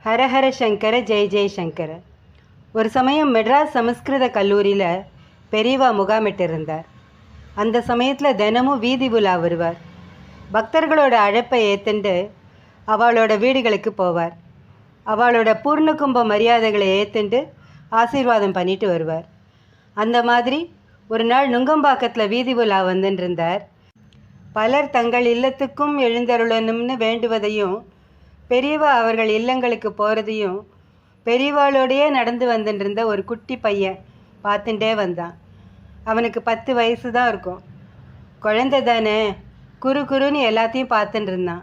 ஹரஹர சங்கர ஜெய் ஜெய் சங்கர. ஒரு சமயம் மெட்ராஸ் சமஸ்கிருத கல்லூரியில் பெரியவா முகாமிட்டு இருந்தார். அந்த சமயத்தில் தினமும் வீதி உலா வருவார். பக்தர்களோட அழைப்பை ஏற்றுண்டு அவளோட வீடுகளுக்கு போவார். அவளோட பூர்ண கும்ப மரியாதைகளை ஏற்றுண்டு ஆசீர்வாதம் பண்ணிட்டு வருவார். அந்த மாதிரி ஒரு நாள் நுங்கம்பாக்கத்தில் வீதி உலா வந்துட்டு இருந்தார். பலர் தங்கள் இல்லத்துக்கும் எழுந்தருளணும்னு வேண்டுவதையும் பெரியவா அவர்கள் இல்லங்களுக்கு போகிறதையும் பெரியவாளோடையே நடந்து வந்துட்டு இருந்த ஒரு குட்டி பையன் பார்த்துட்டே வந்தான். அவனுக்கு 10 வயசு தான் இருக்கும். குழந்தை தானே, குறுன்னு எல்லாத்தையும் பார்த்துட்டு இருந்தான்.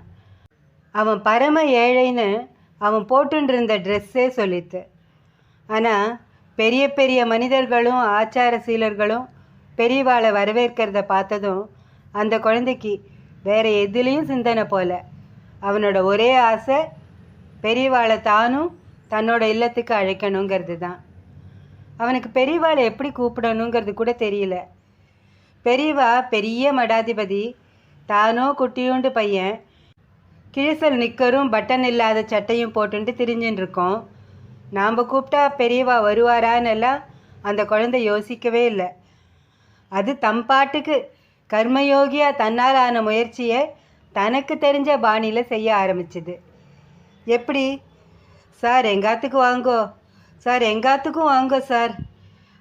அவன் பரம ஏழைன்னு அவன் போட்டுட்டு இருந்த ட்ரெஸ்ஸே சொல்லித்து. ஆனால் பெரிய பெரிய மனிதர்களும் ஆச்சார சீலர்களும் பெரியவாளை வரவேற்கிறத பார்த்ததும் அந்த குழந்தைக்கு வேறு எதுலேயும் சிந்தனை போல. அவனோட ஒரே ஆசை பெரியவாளை தானும் தன்னோட இல்லத்துக்கு அழைக்கணுங்கிறது தான். அவனுக்கு பெரியவாளை எப்படி கூப்பிடணுங்கிறது கூட தெரியல. பெரியவா பெரிய மடாதிபதி, தானோ குட்டியோண்டு பையன், கிழிசல் நிக்கரும் பட்டன் இல்லாத சட்டையும் போட்டுட்டு திரிஞ்சுன்னு இருக்கோம். நாம் கூப்பிட்டா பெரியவா வருவாரான்னு எல்லாம் அந்த குழந்தை யோசிக்கவே இல்லை. அது தம்பாட்டுக்கு கர்மயோகியாக தன்னால் ஆன முயற்சியை தனக்கு தெரிஞ்ச பாணியில் செய்ய ஆரம்பிச்சுது. எப்படி? சார் எங்காத்துக்கு வாங்கோ, சார் எங்காத்துக்கும் வாங்கோ சார்.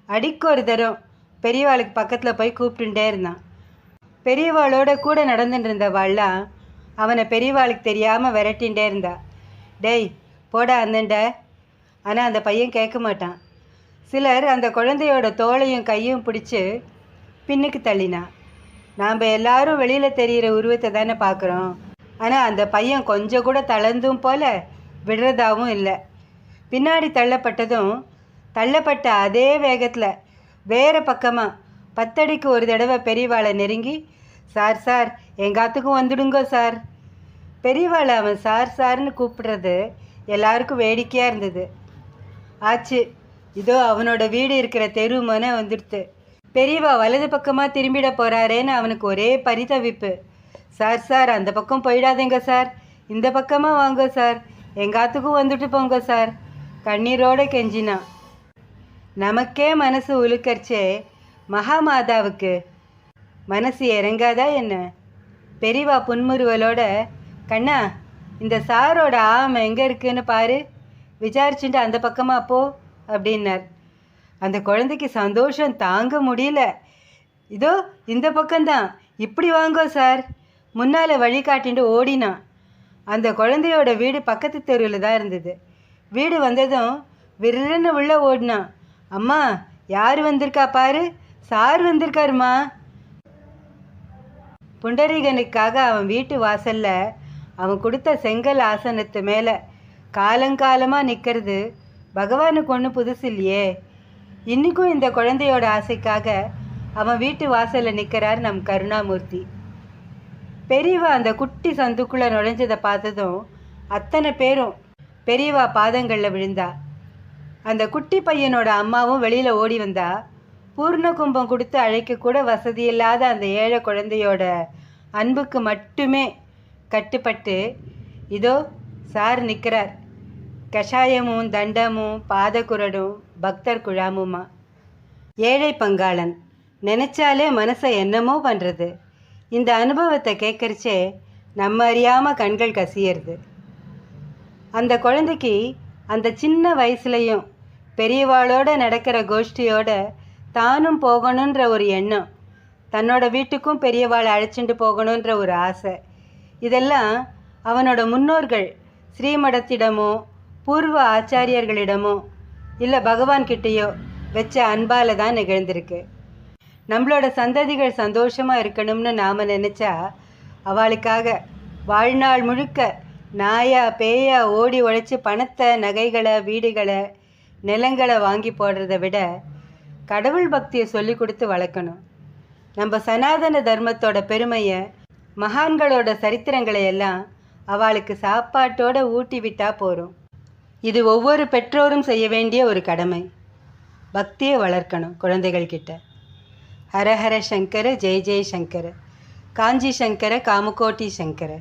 அடிக்கு ஒரு தரம் பெரியவாளுக்கு பக்கத்தில் போய் கூப்பிட்டுட்டே இருந்தான். பெரியவாளோட கூட நடந்துட்டு இருந்தவாள்லாம் அவனை பெரியவாளுக்கு தெரியாமல் விரட்டின்ண்டே இருந்தா. டேய் போடா அந்தண்ட. ஆனால் அந்த பையன் கேட்க மாட்டான். சிலர் அந்த குழந்தையோட தோளையும் கையும் பிடிச்சி பின்னுக்கு தள்ளினான். நாம் எல்லாரும் வெளியில் தெரிகிற உருவத்தை தானே பார்க்குறோம். ஆனால் அந்த பையன் கொஞ்சம் கூட தளர்ந்தும் போல் விடுறதாகவும் இல்லை. பின்னாடி தள்ளப்பட்டதும் தள்ளப்பட்ட அதே வேகத்தில் வேறு பக்கமாக 10 அடிக்கு ஒரு தடவை பெரியவாளை நெருங்கி, சார் சார் எங்காத்துக்கும் வந்துடுங்கோ சார். பெரியவாளை அவன் சார் சார்னு கூப்பிடுறது எல்லாருக்கும் வேடிக்கையாக இருந்தது. ஆச்சு, இதோ அவனோட வீடு இருக்கிற தெரு மனை வந்துடுத்து. பெரியவா வலது பக்கமாக திரும்பிட போகிறாரேன்னு அவனுக்கு ஒரே பரிதவிப்பு. சார் சார் அந்த பக்கம் போயிடாதீங்க சார், இந்த பக்கமாக வாங்க சார், எங்காத்துக்கும் வந்துட்டு போங்க சார், கண்ணீரோடு கெஞ்சினான். நமக்கே மனசு உலுக்கரிச்சே, மகாமாதாவுக்கு மனசு இறங்காதா என்ன? பெரியவா புன்முறுவலோட, கண்ணா இந்த சாரோட ஆமை எங்கே இருக்குன்னு பாரு, விசாரிச்சுட்டு அந்த பக்கமாக போ அப்படின்னார். அந்த குழந்தைக்கு சந்தோஷம் தாங்க முடியல. இதோ இந்த பக்கம்தான், இப்படி வாங்கோ சார், முன்னால் வழி காட்டிட்டு ஓடினான். அந்த குழந்தையோட வீடு பக்கத்து தெருவில் தான் இருந்தது. வீடு வந்ததும் விருன்னு உள்ளே ஓடினான். அம்மா யார் வந்திருக்கா பாரு, சார் வந்திருக்காருமா. புண்டரீகனுக்காக அவன் வீட்டு வாசலில் அவன் கொடுத்த செங்கல் ஆசனத்து மேலே காலங்காலமாக நிற்கிறது பகவானுக்கு ஒன்றும் புதுசு இல்லையே. இன்றைக்கும் இந்த குழந்தையோட ஆசைக்காக அவன் வீட்டு வாசலில் நிற்கிறார் நம் கருணாமூர்த்தி. பெரியவா அந்த குட்டி சந்துக்குள்ளே நுழைஞ்சதை பார்த்ததும் அத்தனை பேரும் பெரியவா பாதங்களில் விழுந்தா. அந்த குட்டி பையனோட அம்மாவும் வெளியில் ஓடி வந்தா. பூர்ண கும்பம் கொடுத்து அழைக்கக்கூட வசதியில்லாத அந்த ஏழை குழந்தையோட அன்புக்கு மட்டுமே கட்டுப்பட்டு இதோ சார் நிற்கிறார், கஷாயமும் தண்டமும் பாதகுரடும் பக்தர் குழாமுமா. ஏழை பங்காளன் நினச்சாலே மனசை என்னமோ பண்ணுறது. இந்த அனுபவத்தை கேட்கறச்சே நம்ம அறியாமல் கண்கள் கசியறது. அந்த குழந்தைக்கு அந்த சின்ன வயசுலையும் பெரியவாளோட நடக்கிற கோஷ்டியோட தானும் போகணுன்ற ஒரு எண்ணம், தன்னோட வீட்டுக்கும் பெரியவாளை அழைச்சிட்டு போகணுன்ற ஒரு ஆசை, இதெல்லாம் அவனோட முன்னோர்கள் ஸ்ரீமடத்திடமோ பூர்வ ஆச்சாரியர்களிடமோ இல்லை பகவான்கிட்டேயோ வச்ச அன்பால் தான் நிகழ்ந்திருக்கு. நம்மளோட சந்ததிகள் சந்தோஷமாக இருக்கணும்னு நாம் நினச்சா அவளுக்காக வாழ்நாள் முழுக்க நாயா பேயா ஓடி உழைச்சி பணத்தை, நகைகளை, வீடுகளை, நிலங்களை வாங்கி போடுறத விட கடவுள் பக்தியை சொல்லி கொடுத்து வளர்க்கணும். நம்ம சனாதன தர்மத்தோட பெருமையை, மகான்களோட சரித்திரங்களை எல்லாம் அவளுக்கு சாப்பாட்டோடு ஊட்டி விட்டால் போகிறோம். இது ஒவ்வொரு பெற்றோரும் செய்ய வேண்டிய ஒரு கடமை. பக்தியை வளர்க்கணும் குழந்தைகள்கிட்ட. ஹரஹர சங்கர ஜெய் ஜெய் சங்கர, காஞ்சி சங்கர, காமகோட்டி சங்கர.